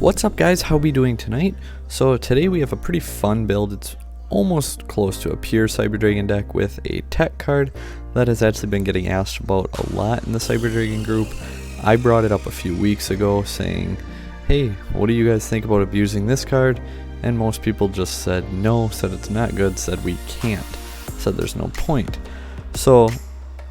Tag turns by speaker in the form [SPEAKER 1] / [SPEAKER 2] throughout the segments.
[SPEAKER 1] What's up guys, how we doing tonight? So today we have a pretty fun build. It's almost close to a pure Cyber Dragon deck with a tech card that has actually been getting asked about a lot in the Cyber Dragon group. I brought it up a few weeks ago saying, hey, what do you guys think about abusing this card? And most people just said no, said it's not good, said we can't, said there's no point. So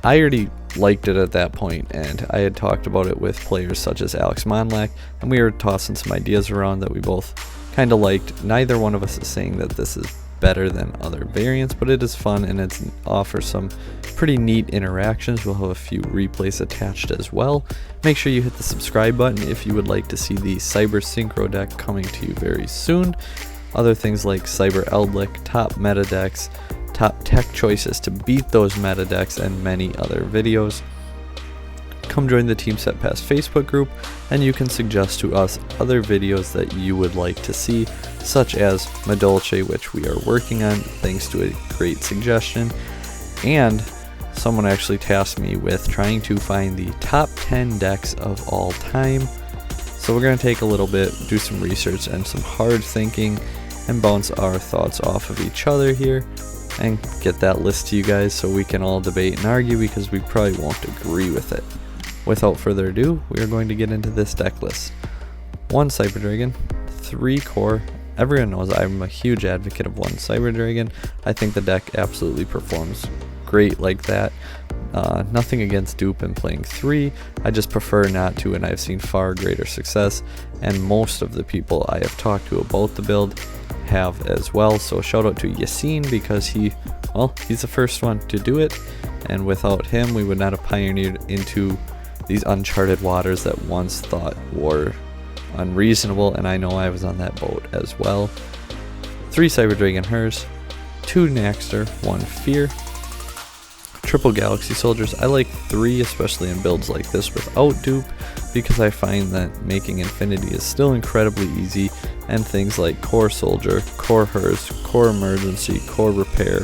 [SPEAKER 1] I already liked it at that point, and I had talked about it with players such as Alex Monlack, and we were tossing some ideas around that we both kind of liked. Neither one of us is saying that this is better than other variants, but it is fun and it offers some pretty neat interactions. We'll have a few replays attached as well. Make sure you hit the subscribe button if you would like to see the Cyber Synchro deck coming to you very soon. Other things like Cyber Eldlick, top meta decks, top tech choices to beat those meta decks, and many other videos. Come join the Team Set Pass Facebook group, and you can suggest to us other videos that you would like to see, such as Madolche, which we are working on thanks to a great suggestion. And someone actually tasked me with trying to find the top 10 decks of all time. So we're going to take a little bit, do some research and some hard thinking, and bounce our thoughts off of each other here and get that list to you guys so we can all debate and argue, because we probably won't agree with it. Without further ado, we are going to get into this deck list. 1 Cyber Dragon, 3 core. Everyone knows I'm a huge advocate of 1 Cyber Dragon. I think the deck absolutely performs great like that. Nothing against dupe in playing 3, I just prefer not to, and I've seen far greater success, and most of the people I have talked to about the build have as well. So shout out to Yassine, because he's the first one to do it, and without him we would not have pioneered into these uncharted waters that once thought were unreasonable, and I know I was on that boat as well. 3 Cyber Dragon Hers, 2 Naxter, 1 Fear, triple Galaxy Soldiers. I like 3, especially in builds like this without dupe, because I find that making Infinity is still incredibly easy, and things like Core Soldier, Core Hers, Core Emergency, Core Repair,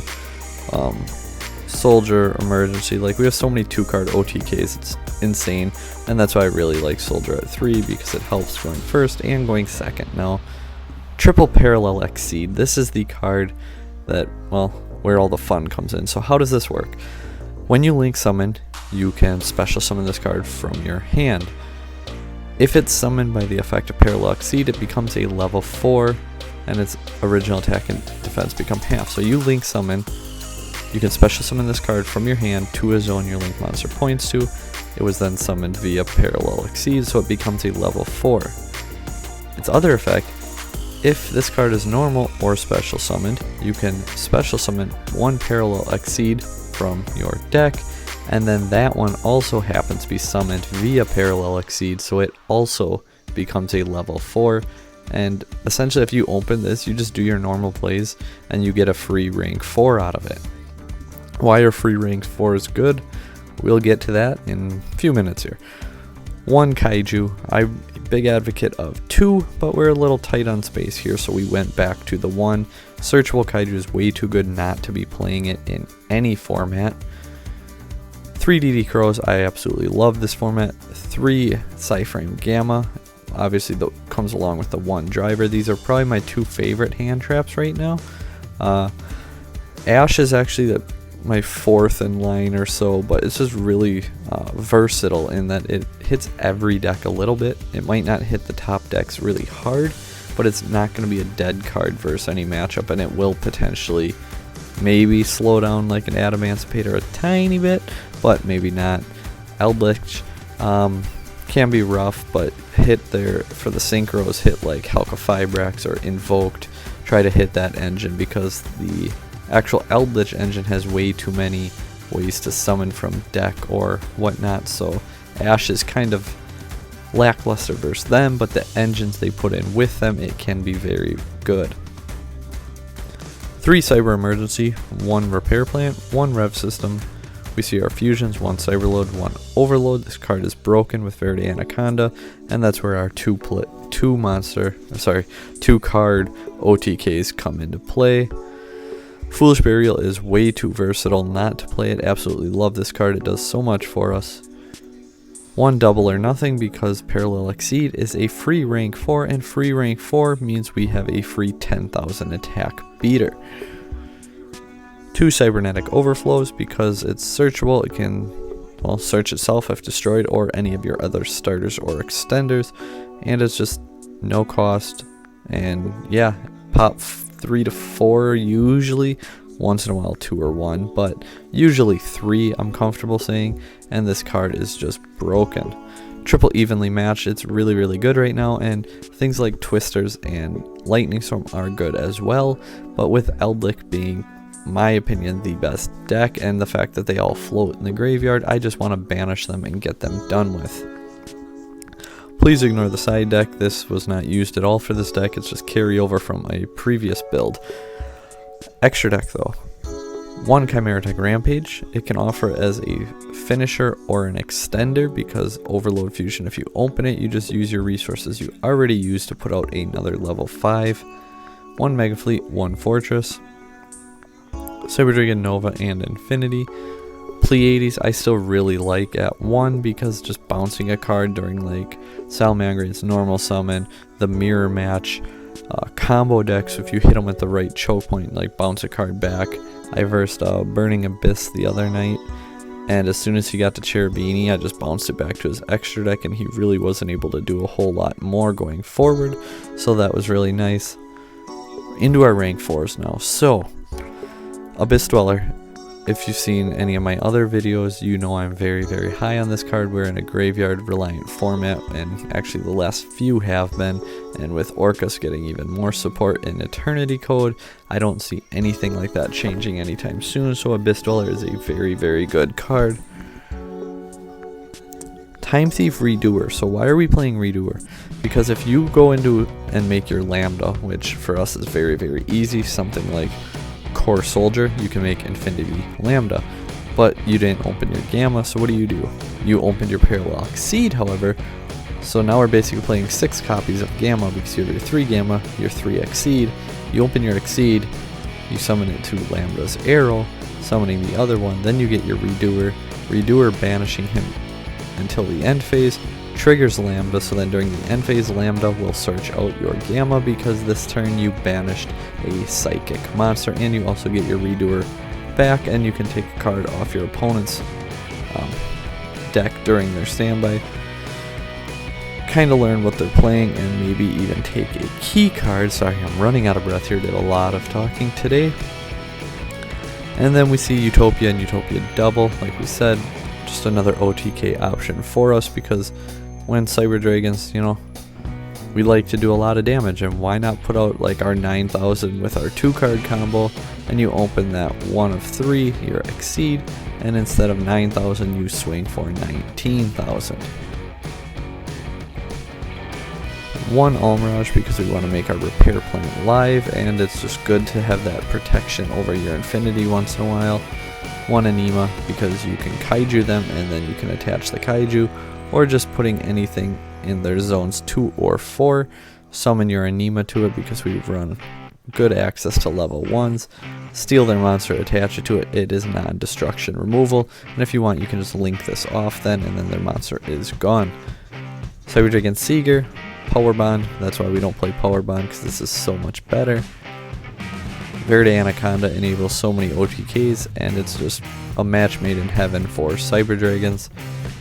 [SPEAKER 1] Soldier Emergency, like we have so many 2-card OTKs, it's insane, and that's why I really like Soldier at 3, because it helps going first and going second. Now, triple Parallel eXceed, this is the card that, well, where all the fun comes in. So how does this work? When you link summon, you can special summon this card from your hand. If it's summoned by the effect of Parallel eXceed, it becomes a level 4, and its original attack and defense become half. So you link summon, you can special summon this card from your hand to a zone your link monster points to. It was then summoned via Parallel eXceed, so it becomes a level 4. Its other effect, if this card is normal or special summoned, you can special summon 1 Parallel eXceed from your deck, and then that one also happens to be summoned via Parallel eXceed, so it also becomes a level 4. And essentially, if you open this, you just do your normal plays and you get a free rank 4 out of it. Why are free rank 4s good? We'll get to that in a few minutes here. 1 Kaiju. I'm a big advocate of 2, but we're a little tight on space here, so we went back to the 1. Searchable Kaiju is way too good not to be playing it in any format. 3 DD Crows, I absolutely love this format. 3 Cyframe Gamma, obviously that comes along with the 1 driver. These are probably my 2 favorite hand traps right now. Ash is actually my 4th in line or so, but it's just really versatile in that it hits every deck a little bit. It might not hit the top decks really hard, but it's not going to be a dead card versus any matchup, and it will potentially maybe slow down like an Adamancipator a tiny bit, but maybe not. Eldritch can be rough, but hit there for the synchros, hit like Helka Fibrax or Invoked, try to hit that engine, because the actual Eldritch engine has way too many ways to summon from deck or whatnot, so Ash is kind of lackluster versus them, but the engines they put in with them, it can be very good. 3 Cyber Emergency, 1 Repair Plant, 1 Rev System. We see our fusions, 1 Cyberload, 1 Overload. This card is broken with Verde Anaconda, and that's where our 2 card OTKs come into play. Foolish Burial is way too versatile not to play it. Absolutely love this card. It does so much for us. 1 double or nothing because Parallel eXceed is a free rank 4, and free rank 4 means we have a free 10,000 attack beater. 2 cybernetic overflows because it's searchable. It can, well, search itself if destroyed, or any of your other starters or extenders, and it's just no cost. And yeah, pop 3 to 4 usually, once in a while 2 or 1, but usually 3 I'm comfortable saying, and this card is just broken. Triple evenly matched, it's really good right now, and things like Twisters and Lightning Storm are good as well, but with Eldlik being, my opinion, the best deck, and the fact that they all float in the graveyard, I just want to banish them and get them done with. Please ignore the side deck. This was not used at all for this deck, it's just carryover from a previous build. Extra deck though. 1 Chimera Tech Rampage. It can offer as a finisher or an extender because Overload Fusion, if you open it, you just use your resources you already used to put out another level 5. 1 Mega Fleet, 1 Fortress. Cyber Dragon, Nova, and Infinity. Pleiades I still really like at 1 because just bouncing a card during like Salamangreat's normal summon, the mirror match, combo decks, if you hit them at the right choke point, like bounce a card back. I versed Burning Abyss the other night, and as soon as he got to Cherubini, I just bounced it back to his extra deck, and he really wasn't able to do a whole lot more going forward, so that was really nice. Into our rank 4s now. So Abyss Dweller, if you've seen any of my other videos, you know I'm very high on this card. We're in a graveyard reliant format, and actually the last few have been, and with Orcus getting even more support in Eternity Code, I don't see anything like that changing anytime soon, so Abyss Dweller is a very good card. Time Thief Redoer. So why are we playing Redoer? Because if you go into and make your Lambda, which for us is very easy, something like Core Soldier, you can make Infinity Lambda, but you didn't open your Gamma, so what do? You opened your Parallel eXceed, however, so now we're basically playing 6 copies of Gamma because you have your 3 Gamma, your 3 eXceed. You open your eXceed, you summon it to Lambda's Arrow, summoning the other one, then you get your Redoer banishing him until the end phase, triggers Lambda, so then during the end phase, Lambda will search out your Gamma because this turn you banished a psychic monster, and you also get your Redoer back, and you can take a card off your opponent's deck during their standby. Kind of learn what they're playing, and maybe even take a key card. Sorry, I'm running out of breath here, did a lot of talking today. And then we see Utopia and Utopia Double, like we said, just another OTK option for us because when Cyber Dragons, you know, we like to do a lot of damage, and why not put out like our 9,000 with our 2-card combo, and you open that 1 of 3, your eXceed, and instead of 9,000 you swing for 19,000. 1 Almirage because we want to make our repair plant live, and it's just good to have that protection over your Infinity once in a while. 1 Anima because you can Kaiju them and then you can attach the Kaiju, or just putting anything in their zones 2 or 4, summon your Anima to it because we run good access to level 1s, steal their monster, attach it to it, it is non-destruction removal, and if you want you can just link this off then, and then their monster is gone. Cyber Dragon Seeger, Power Bond, that's why we don't play Power Bond because this is so much better. Verde Anaconda enables so many OTKs, and it's just a match made in heaven for Cyber Dragons.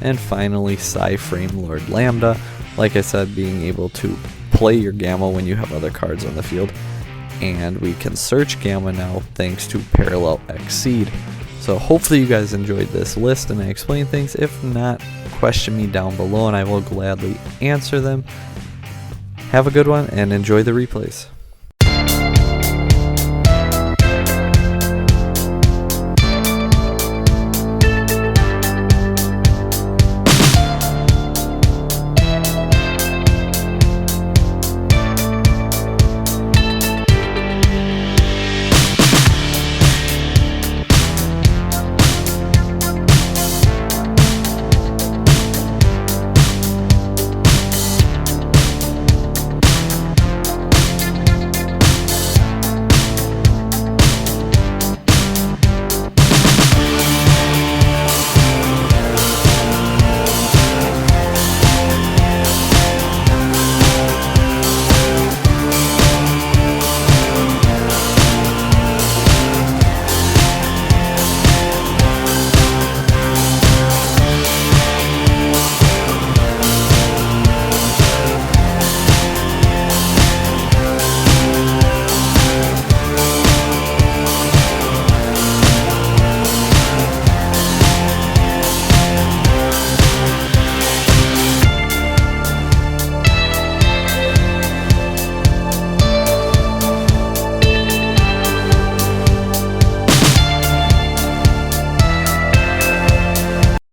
[SPEAKER 1] And finally, Psy-Frame Lord Lambda, like I said, being able to play your Gamma when you have other cards on the field. And we can search Gamma now thanks to Parallel eXceed. So hopefully you guys enjoyed this list and I explained things. If not, question me down below and I will gladly answer them. Have a good one and enjoy the replays.